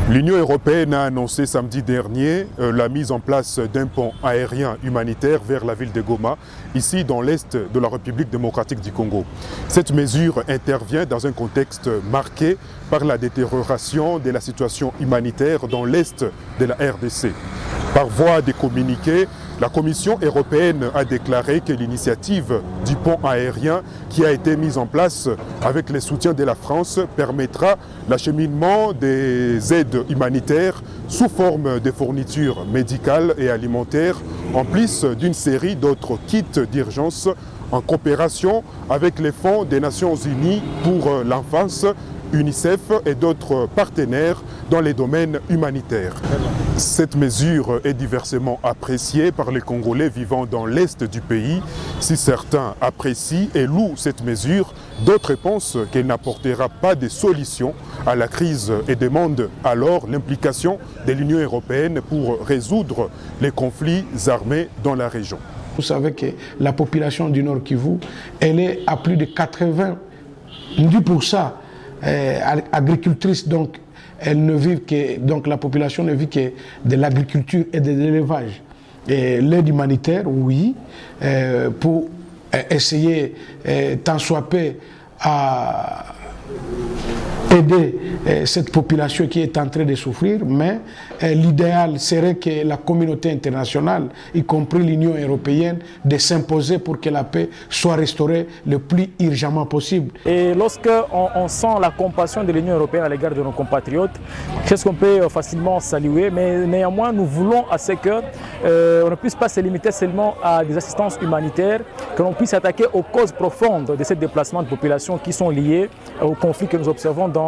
L'Union européenne a annoncé samedi dernier la mise en place d'un pont aérien humanitaire vers la ville de Goma, ici dans l'est de la République démocratique du Congo. Cette mesure intervient dans un contexte marqué par la détérioration de la situation humanitaire dans l'est de la RDC. Par voie de communiqué, la Commission européenne a déclaré que l'initiative du pont aérien qui a été mise en place avec le soutien de la France permettra l'acheminement des aides humanitaires sous forme de fournitures médicales et alimentaires, en plus d'une série d'autres kits d'urgence en coopération avec les fonds des Nations Unies pour l'enfance, UNICEF et d'autres partenaires dans les domaines humanitaires. Cette mesure est diversement appréciée par les Congolais vivant dans l'est du pays. Si certains apprécient et louent cette mesure, d'autres pensent qu'elle n'apportera pas de solution à la crise et demandent alors l'implication de l'Union européenne pour résoudre les conflits armés dans la région. Vous savez que la population du Nord Kivu, elle est à plus de 90% agricultrice, donc elles ne vivent que, donc la population ne vit que de l'agriculture et de l'élevage. L'aide humanitaire, oui, pour essayer tant soit peu à aider cette population qui est en train de souffrir, mais l'idéal serait que la communauté internationale, y compris l'Union européenne, de s'imposer pour que la paix soit restaurée le plus urgemment possible. Et lorsqu'on sent la compassion de l'Union européenne à l'égard de nos compatriotes, c'est ce qu'on peut facilement saluer, mais néanmoins nous voulons à ce qu'on ne puisse pas se limiter seulement à des assistances humanitaires, que l'on puisse attaquer aux causes profondes de ces déplacements de population qui sont liés au conflit que nous observons dans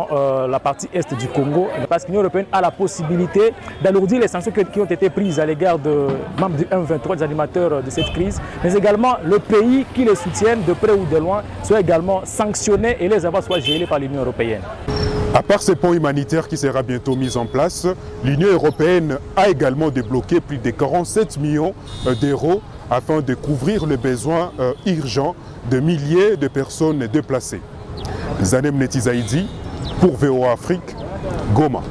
la partie est du Congo, parce que l'Union européenne a la possibilité d'alourdir les sanctions qui ont été prises à l'égard de membres du M23, des animateurs de cette crise, mais également le pays qui les soutiennent de près ou de loin soit également sanctionné et les avoirs soient gelés par l'Union européenne. À part ce pont humanitaire qui sera bientôt mis en place, l'Union européenne a également débloqué plus de 47 millions d'euros afin de couvrir les besoins urgents de milliers de personnes déplacées. Zanem Netizaïdi pour VOA Afrique, Goma.